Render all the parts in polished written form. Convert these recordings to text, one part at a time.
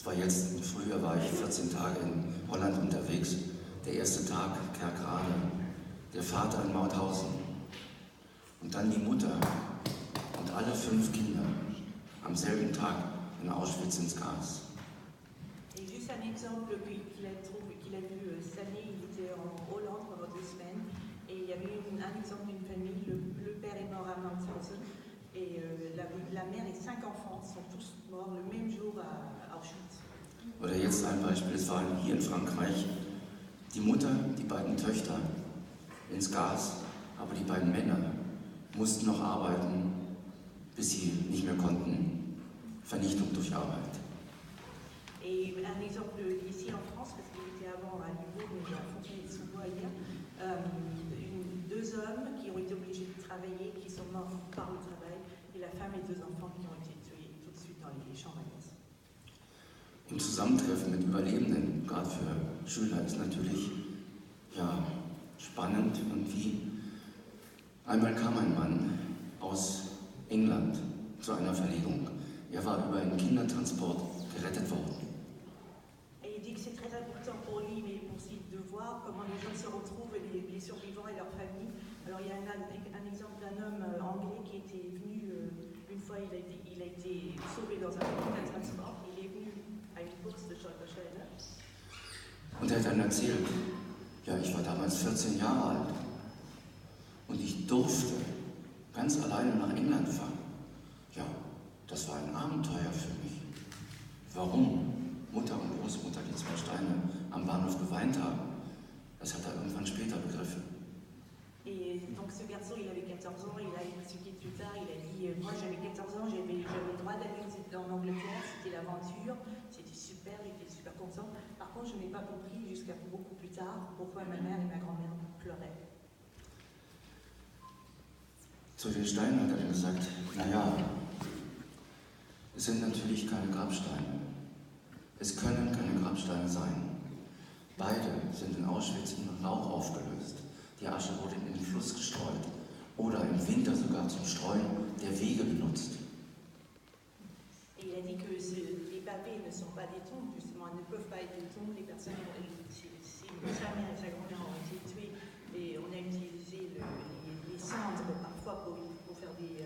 war jetzt im Frühjahr, war ich 14 Tage in Holland unterwegs. Der erste Tag Kerkrade, der Vater in Mauthausen und dann die Mutter und alle 5 Kinder am selben Tag in Auschwitz ins Gas. Et juste un exemple qu'il a vu cette année, il était en Hollande pendant 2 semaines et il y avait un exemple d'une famille, le père est mort à Mauthausen et la mère et 5 enfants sont tous morts le même jour à Auschwitz. Oder jetzt ein Beispiel, es war hier in Frankreich, die Mutter, die beiden Töchter ins Gas, aber die beiden Männer mussten noch arbeiten, bis sie nicht mehr konnten. Vernichtung durch Arbeit. Et un exemple ici en France, parce qu'il était avant à Lyon, mais à Fontenay-sous-Bois hier, 2 hommes qui ont été obligés de travailler, qui sont morts par le travail, et la femme et 2 enfants qui ont été tués tout de suite dans les champs à gaz. Im Zusammentreffen mit Überlebenden, gerade für Schüler, ist natürlich spannend und wie. Einmal kam ein Mann aus England zu einer Verlegung. Er war über einen Kindertransport gerettet worden. Et il dit que c'est très important pour lui, mais aussi de voir comment les gens se retrouvent, les survivants et leurs familles. Alors il y a un exemple d'un homme anglais qui était venu, une fois il a été sauvé dans un Kindertransport, il est venu à une course de Schoenberg. Und er hat dann erzählt, ja, ich war damals 14 Jahre alt und ich durfte ganz alleine nach England fahren. Ja, das war ein Abenteuer für mich. Warum Mutter und Großmutter, die 2 Steine am Bahnhof geweint haben, das hat er irgendwann später begriffen. Et donc ce garçon, il avait 14 ans, il a expliqué plus tard, il a dit moi j'avais 14 ans, j'avais le droit d'aller en Angleterre, c'était l'aventure, c'était super, il était super content. Par contre, je n'ai pas compris jusqu'à beaucoup plus tard pourquoi ma mère et ma grand-mère pleuraient. Zu den Steinen hat er dann gesagt, naja, es sind natürlich keine Grabsteine. Es können keine Grabsteine sein. Beide sind in Auschwitz in Rauch aufgelöst. Die Asche wurde in den Fluss gestreut oder im Winter sogar zum Streuen der Wege benutzt. Et il a dit que les pavés ne sont pas des tombes, justement, elles ne peuvent pas être des tombes. Les personnes, sa mère et sa grand-mère ont été tuées et on a utilisé les cendres parfois pour faire des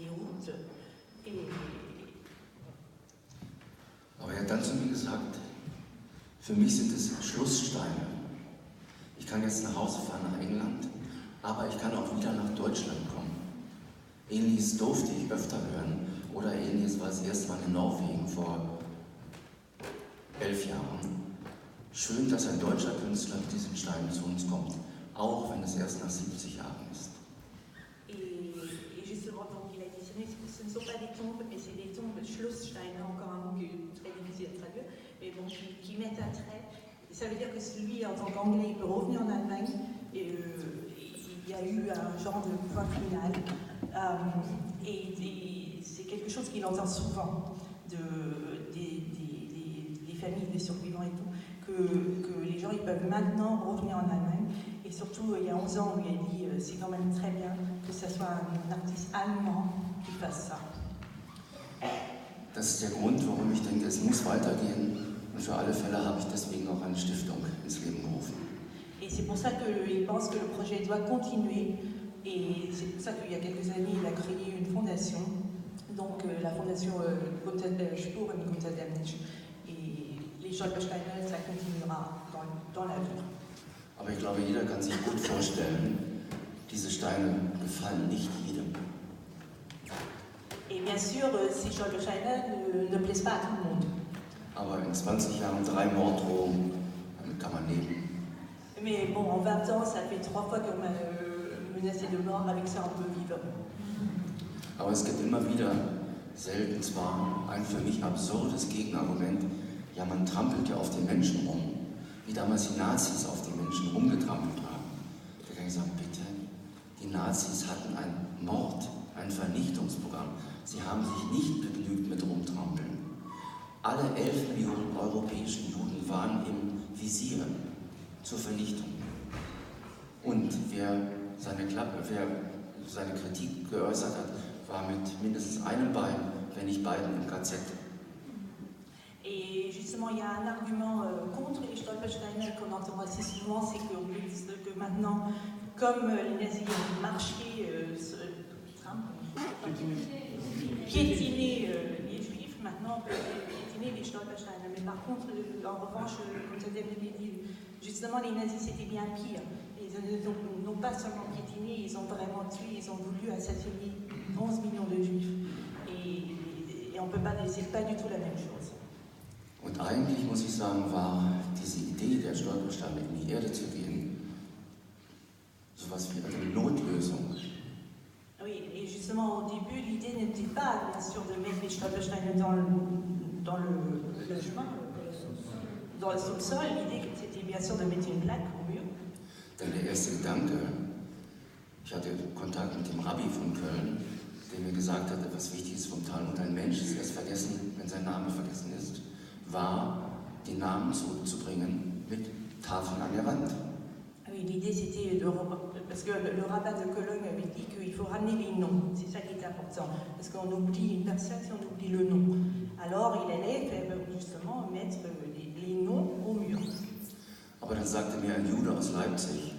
routes. Aber er hat dann zu mir gesagt, für mich sind es Schlusssteine. Ich kann jetzt nach Hause fahren nach England, aber ich kann auch wieder nach Deutschland kommen. Ähnliches durfte ich öfter hören oder ähnliches war das erste Mal in Norwegen vor 11 Jahren. Schön, dass ein deutscher Künstler mit diesen Steinen zu uns kommt, auch wenn es erst nach 70 Jahren ist. Et justement, donc il a dit, ce ne sont pas des tombes, mais c'est des tombes Schlusssteine, encore un mot qui est très difficile à traduire, mais bon, qui mettent un trait. Ça veut dire que lui, en tant qu'anglais, il peut revenir en Allemagne. Et, il y a eu un genre de point final. Et c'est quelque chose qu'il entend souvent des familles, des survivants et tout, que les gens ils peuvent maintenant revenir en Allemagne. Et surtout, il y a 11 ans, où il a dit c'est quand même très bien que ce soit un artiste allemand qui fasse ça. Das ist der Grund, warum ich denke, es muss weitergehen. Und für alle Fälle habe ich deswegen auch eine Stiftung ins Leben gerufen. Et c'est pour ça qu'il pense que le projet doit continuer. Et c'est pour ça qu'il y a quelques années, il a créé une fondation, donc la fondation Spur und Gotha der Mensch. Et les Stolpersteine, ça continuera dans l'avenir. Aber ich glaube, jeder kann sich gut vorstellen, diese Steine gefallen nicht jedem. Et bien sûr, ces Stolpersteine ne plaisent pas à tout le monde. Aber in 20 Jahren 3 Morddrohungen, damit kann man leben. Mais bon, en 20 ans, ça fait 3 fois qu'on m'a menacé de mort, avec ça on peut vivre. Aber es gibt immer wieder, selten zwar, ein für mich absurdes Gegenargument, ja, man trampelt ja auf den Menschen rum, wie damals die Nazis auf die Menschen rumgetrampelt haben. Da kann ich sagen, bitte, die Nazis hatten einen Mord, ein Vernichtungsprogramm. Sie haben sich nicht begnügt mit Rumtrampeln. Alle 11 Millionen europäischen Juden waren im Visier zur Vernichtung. Und wer seine Kritik geäußert hat, war mit mindestens einem Bein, wenn nicht beiden, im KZ. Et justement, il y a un argument contre les Stolpersteiner qu'on entend assez souvent, c'est qu'on dit que maintenant, comme les nazis ont marché, piétiner les juifs, maintenant on peut piétiner les Stolpersteiner. Mais par contre, en revanche, comme ça avait dit, justement, les nazis c'était bien pire. Ils n'ont pas seulement piétiné, ils ont vraiment tué, ils ont voulu assassiner 11 millions de juifs. Et on peut pas, c'est pas du tout la même chose. Und eigentlich, muss ich sagen, war diese Idee der Stolpersteine in die Erde zu gehen, sowas wie eine Notlösung. Oui, et justement au début, l'idée n'était pas, bien sûr, de mettre les Stolpersteine dans le chemin, dans le sous-sol. L'idée, c'était bien sûr de mettre une plaque au mur. Denn der erste Gedanke, ich hatte Kontakt mit dem Rabbi von Köln, der mir gesagt hat, etwas Wichtiges vom Talmud, ein Mensch ist erst vergessen, wenn sein Name vergessen ist, war, den Namen zurückzubringen mit Tafeln an der Wand. Oui, l'idée c'était parce que le rabbin de Cologne avait dit qu'il faut ramener les noms, c'est ça qui est important, parce qu'on oublie une personne si on oublie le nom. Alors il allait justement mettre les noms au mur. Aber dann sagte mir ein Jude aus Leipzig,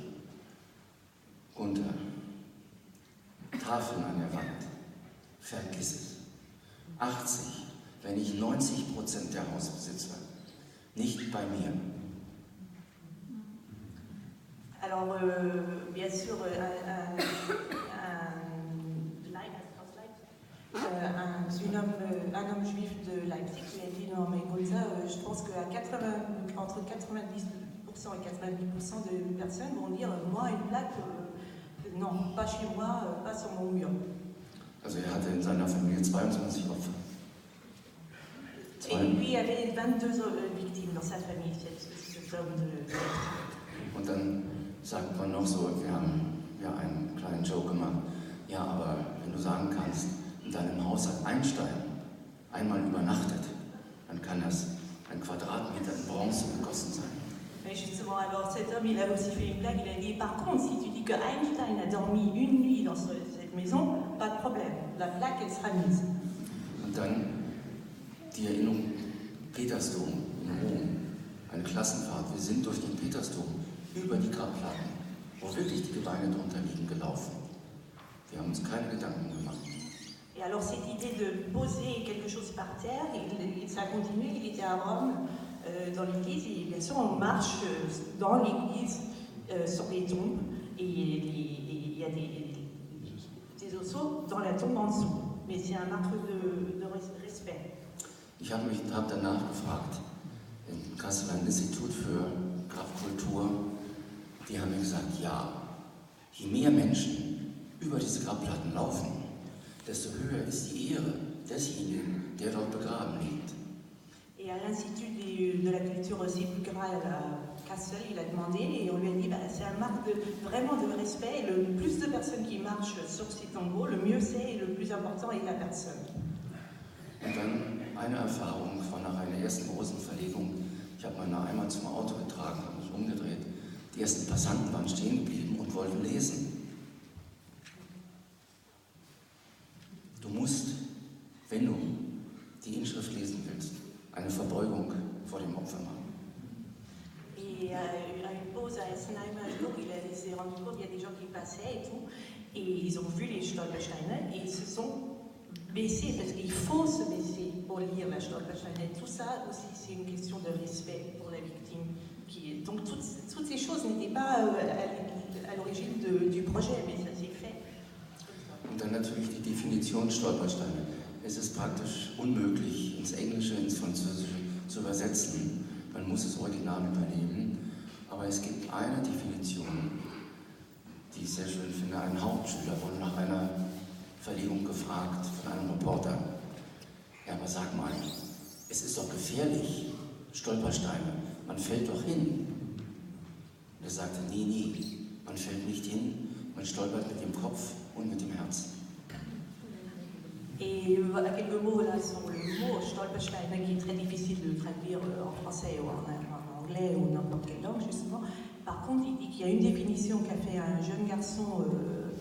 Gunther, Tafeln an der Wand, vergiss es. 80, wenn nicht 90% der Hausbesitzer, nicht bei mir. Alors, bien sûr, un homme juif de Leipzig qui a dit non, mais Gunther, je pense qu'entre 90% et 90% de personnes vont dire moi, une plaque, non, pas chez moi, pas sur mon mur. Also er hatte in seiner Familie 22 Opfer. Et lui avait 22 victimes dans sa famille, cet homme de Und dann sagt man noch so, wir haben ja einen kleinen Joke gemacht, ja, aber wenn du sagen kannst, in deinem Haus hat Einstein einmal übernachtet, dann kann das ein Quadratmeter in Bronze gegossen sein. Mais justement, alors cet homme, il a aussi fait une blague, il a dit, par contre, si tu dis que Einstein a dormi une nuit dans cette maison, pas de problème, la plaque, elle sera mise. Und dann die Erinnerung, Petersdom in Rom, eine Klassenfahrt, wir sind durch den Petersdom über die Grabplatten, wo wirklich die Gebeine drunter liegen, gelaufen. Wir haben uns keine Gedanken gemacht. Et alors cette idée de poser quelque chose par terre, ça a continué, il était à Rome, dans l'église, et bien sûr on marche dans l'église, sur les tombes, et il y a des osseaux dans la tombe en dessous. Mais c'est un marque de respect. Ich habe danach gefragt, im Kasseler Institut für Grabkultur, die haben mir gesagt, ja, je mehr Menschen über diese Grabplatten laufen, desto höher ist die Ehre desjenigen, der dort begraben liegt. Et à l'Institut de la culture sépulcrale à Kassel, il a demandé et on lui a dit c'est un marque vraiment de respect. Et le plus de personnes qui marchent sur ces tombeaux, le mieux c'est et le plus important est la personne. Und dann eine Erfahrung von nach einer ersten großen Verlegung. Ich habe meine einmal zum Auto getragen, habe mich umgedreht. Die ersten Passanten waren stehen geblieben und wollten lesen. Du musst, wenn du die Inschrift lesen willst, eine Verbeugung vor dem Opfer machen. Et à une pause à Essenheim un jour, il s'est rendu compte qu'il y a des gens qui passaient et tout, et ils ont vu les Stolpersteine et ils se sont baissés, parce qu'il faut se baisser pour lire la Stolpersteine. Tout ça aussi, c'est une question de respect pour la victime. Donc toutes ces choses n'étaient pas à l'origine du projet, mais ça s'est fait. Und dann natürlich die Definition Stolpersteine. Es ist praktisch unmöglich, ins Englische, ins Französische zu übersetzen. Man muss das Original übernehmen. Aber es gibt eine Definition, die ich sehr schön finde. Ein Hauptschüler wurde nach einer Verlegung gefragt von einem Reporter. Ja, aber sag mal, es ist doch gefährlich, Stolpersteine, man fällt doch hin. Und er sagte, nee, man fällt nicht hin, man stolpert mit dem Kopf und mit dem Herzen. Et voilà quelques mots là sur le mot Stolperstein, qui est très difficile de traduire en français ou en anglais ou n'importe quelle langue justement. Par contre, il dit qu'il y a une définition qu'a fait un jeune garçon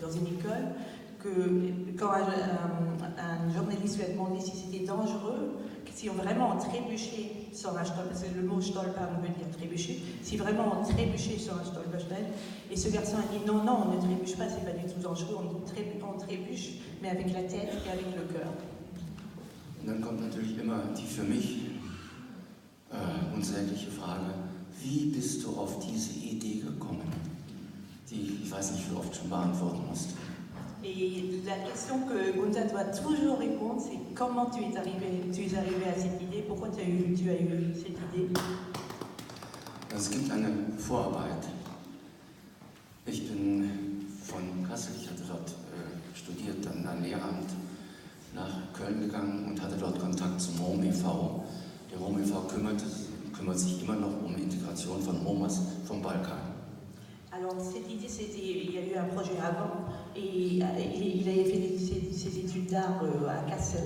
dans une école, que quand un journaliste lui a demandé si c'était dangereux, que si on vraiment trébuchait sur un stolper, parce que le mot stolpern veut dire trébucher, si vraiment on trébuchait sur un stolperstein, et ce garçon a dit non, non, on ne trébuche pas, c'est pas du tout dangereux, on trébuche, mais avec la tête et avec le cœur. Und dann kommt natürlich immer die für mich unsägliche Frage, wie bist du auf diese Idee gekommen, die ich weiß nicht wie oft schon beantworten musste. Et la question que Gunther doit toujours répondre, c'est comment tu es arrivé à cette idée, pourquoi tu as eu cette idée. Es gibt eine Vorarbeit. Ich bin von Kassel, ich hatte dort studiert, dann ein Lehramt, nach Köln gegangen und hatte dort Kontakt zum Rom e.V. Der Rom e.V. kümmert sich immer noch um Integration von Romas vom Balkan. Alors cette idée, il y a eu un projet avant, et il avait fait ses études d'art à Kassel,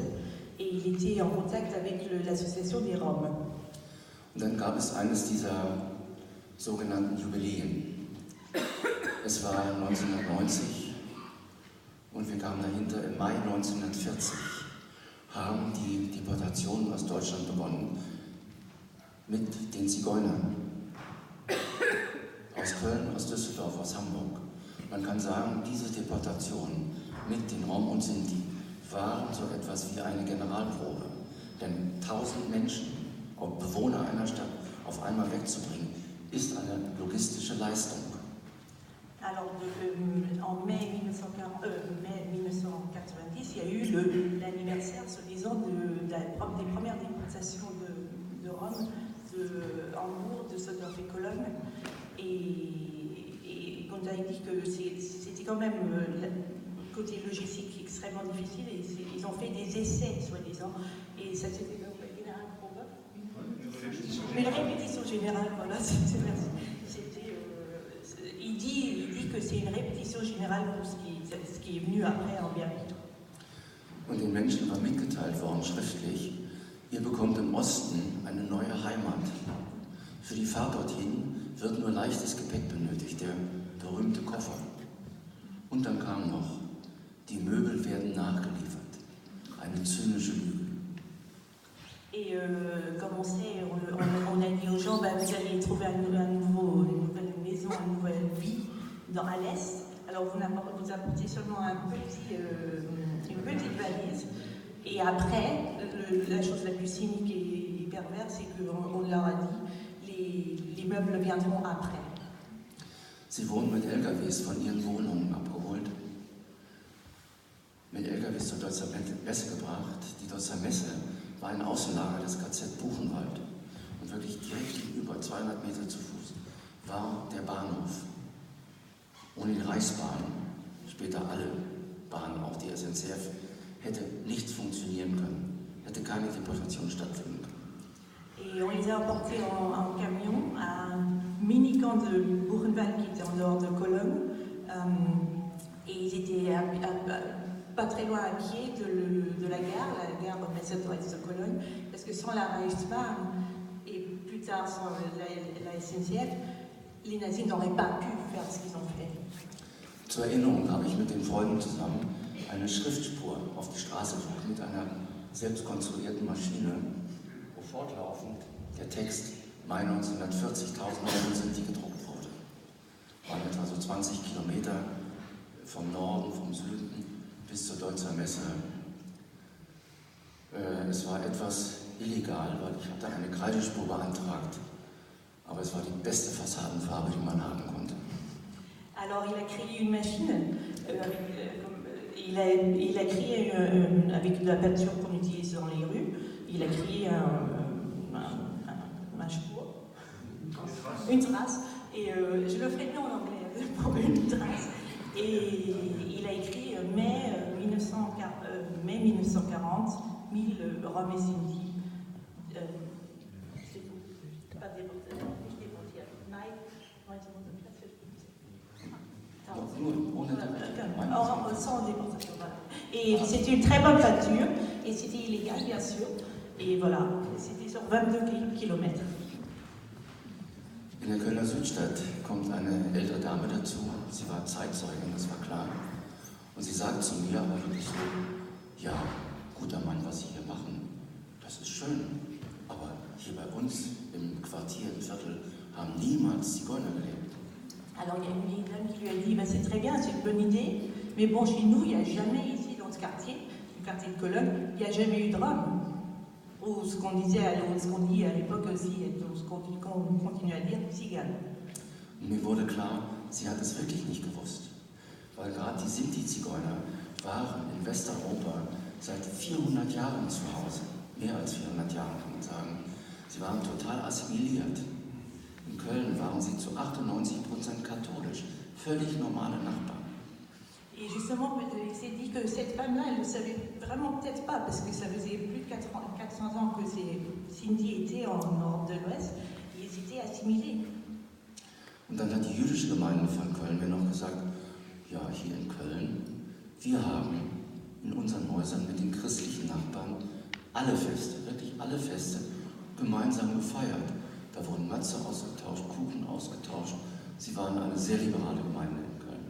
et il était en contact avec l'association des Roms. Und dann gab es eines dieser sogenannten Jubiläen. Es war 1990 und wir kamen dahinter, im Mai 1940 haben die Deportationen aus Deutschland begonnen mit den Zigeunern. Aus Köln, aus Düsseldorf, aus Hamburg. Man kann sagen, diese Deportation mit den Rom und Sinti waren so etwas wie eine Generalprobe. Denn 1000 Menschen, Bewohner einer Stadt, auf einmal wegzubringen, ist eine logistische Leistung. Alors, en mai 1990, il y a eu l'anniversaire, soi-disant, des premières déportations de Rome, de Hambourg, de Düsseldorf et Cologne. Et Gunther dit que c'était quand même le côté logistique extrêmement difficile, et ils ont fait des essais, soi-disant, et ça c'était une répétition générale, voilà, il dit que c'est une répétition générale pour ce qui est venu après en Berlin. Und den Menschen war mitgeteilt worden, schriftlich, ihr bekommt im Osten eine neue Heimat. Für die Fahrt dorthin wird nur leichtes Gepäck benötigt, der berühmte Koffer. Und dann kam noch, die Möbel werden nachgeliefert. Eine zynische Lüge. Et comme on sait, on a dit aux gens, bah, vous allez trouver une nouvelle maison, une nouvelle vie à l'Est. Alors vous apportez seulement une petite valise. Et après, la chose la plus cynique et perverse, c'est qu'on leur a dit, les meubles viendront après. Sie wurden mit LKWs von ihren Wohnungen abgeholt, mit LKWs zur Deutzer Messe gebracht. Die Deutzer Messe war ein Außenlager des KZ Buchenwald. Und wirklich direkt gegenüber, 200 Meter zu Fuß, war der Bahnhof. Ohne die Reichsbahn, später alle Bahnen, auch die SNCF, hätte nichts funktionieren können, hätte keine Deportation stattfinden können. Et on les a emportés en camion à un mini-camp de Buchenwald qui était en dehors de Cologne. Et ils étaient pas très loin à pied de la gare Messe-Dorf de Cologne, parce que sans la Reichsbahn et plus tard sans la SNCF, les nazis n'auraient pas pu faire ce qu'ils ont fait. Zur Erinnerung habe ich mit den Freunden zusammen eine Schriftspur auf die Straße gelegt mit einer selbst konstruierten Maschine, wo fortlaufend der Text Mai 1940, 1000 Menschen sind, die gedruckt wurde. Waren etwa so 20 Kilometer vom Norden, vom Süden bis zur Deutzer Messe. Es war etwas illegal, weil ich hatte eine Kreidespur beantragt, aber es war die beste Fassadenfarbe, die man haben konnte. Alors il a créé une machine, il a créé avec de la peinture qu'on utilise dans les rues, il a créé une trace, et je le ferai bien en anglais pour une trace, et il a écrit mai 1940, 1000 Roms et Sinti, c'est tout, pas déportés, mai 1940. Sans déportation, voilà. Et c'était une très bonne peinture, et c'était illégal bien sûr, et voilà, c'était sur 22 km. In der Kölner Südstadt kommt eine ältere Dame dazu, sie war Zeitzeugin, das war klar. Und sie sagt zu mir aber wirklich so, ja, guter Mann, was Sie hier machen, das ist schön, aber hier bei uns im Quartier, im Viertel, haben niemals Zigeuner gelebt. Alors il y a une dame qui lui a dit, bah, c'est très bien, c'est une bonne idée, mais bon, chez nous, il n'y a jamais ici dans ce quartier, le quartier de Cologne, il n'y a jamais eu de Roms. Ou ce qu'on disait, ce qu'on dit à l'époque aussi, ce qu'on continue à dire, Zigan. Und mir wurde klar, sie hat es wirklich nicht gewusst. Weil gerade die Sinti-Zigeuner waren in Westeuropa seit 400 Jahren zu Hause. Mehr als 400 Jahre kann man sagen. Sie waren total assimiliert. In Köln waren sie zu 98% katholisch. Völlig normale Nachbarn. Et justement, il s'est dit que cette femme-là, elle ne le savait vraiment peut-être pas, parce que ça faisait plus de 400 ans que ces Sinti étaient en Europe de l'Ouest, et ils étaient assimilés. Und dann hat die jüdische Gemeinde von Köln mir noch gesagt, ja, hier in Köln, wir haben in unseren Häusern mit den christlichen Nachbarn alle Feste, wirklich alle Feste, gemeinsam gefeiert. Da wurden Matze ausgetauscht, Kuchen ausgetauscht. Sie waren eine sehr liberale Gemeinde in Köln.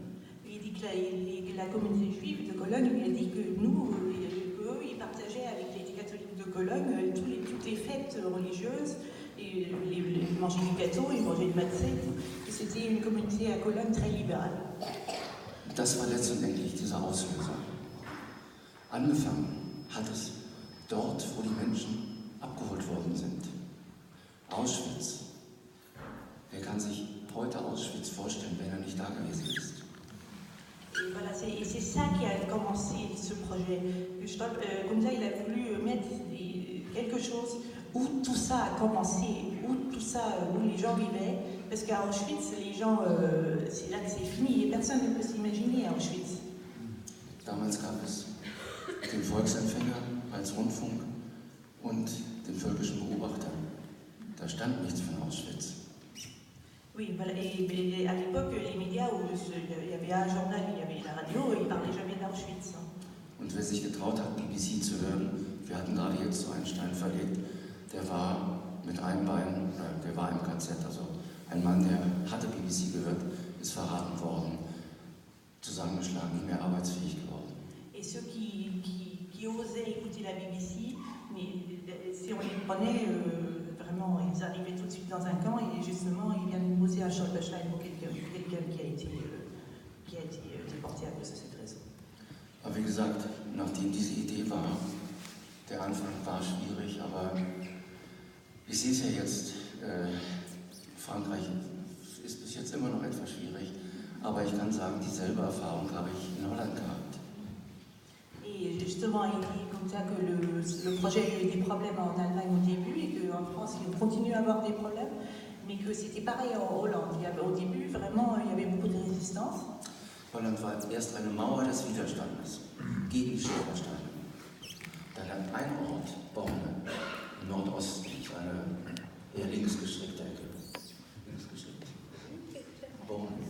Il dit que la communauté juive de Cologne lui a dit que nous, eux, ils partageaient avec les catholiques de Cologne toutes les fêtes religieuses, et ils mangeaient du gâteau, ils mangeaient du matzé, et c'était une communauté à Cologne très libérale. Das war letztendlich diese Auslöser. Angefangen hat es dort, wo die Menschen abgeholt worden sind. Auschwitz. Wer kann sich heute Auschwitz vorstellen, wenn er nicht da gewesen ist? Et voilà, c'est ça qui a commencé ce projet. Comme ça, il a voulu mettre quelque chose où tout ça a commencé, où les gens vivaient. Parce qu'à Auschwitz, les gens, c'est là que c'est fini. Et personne ne peut s'imaginer à Auschwitz. Damals gab es den Volksempfänger als Rundfunk und den völkischen Beobachter. Da stand nichts von Auschwitz. Oui, voilà. Et à l'époque, les médias, où il y avait un journal, il y avait la radio, ils ne parlaient jamais d'Auschwitz. Und wer sich getraut hat, BBC zu hören, wir hatten gerade jetzt so einen Stein verlegt, der war mit einem Bein, der war im KZ, also ein Mann, der hatte BBC gehört, ist verraten worden, zusammengeschlagen, nicht mehr arbeitsfähig geworden. Et ceux qui osaient écouter la BBC, si on les prenait, vraiment, ils arrivaient tout de suite dans un camp et justement, ils viennent poser un Stolperstein pour quelqu'un qui a été déporté à cause de cette raison. Aber wie gesagt, nachdem diese Idee war, der Anfang war schwierig, aber ich sehe es ja jetzt, Frankreich ist bis jetzt immer noch etwas schwierig, aber ich kann sagen, dieselbe Erfahrung habe ich in Holland gehabt. Et justement, il dit comme ça que le projet a eu des problèmes en Allemagne au début et qu'en France, il continue à avoir des problèmes, mais que c'était pareil en Hollande. Au début, vraiment, il y avait beaucoup de résistance. Holland war erst eine Mauer des Widerstandes gegen die Stolpersteine. Dann hat ein Ort, Borne, im Nordosten, eine eher links gestrickte Ecke. Links gestrickt. Borne.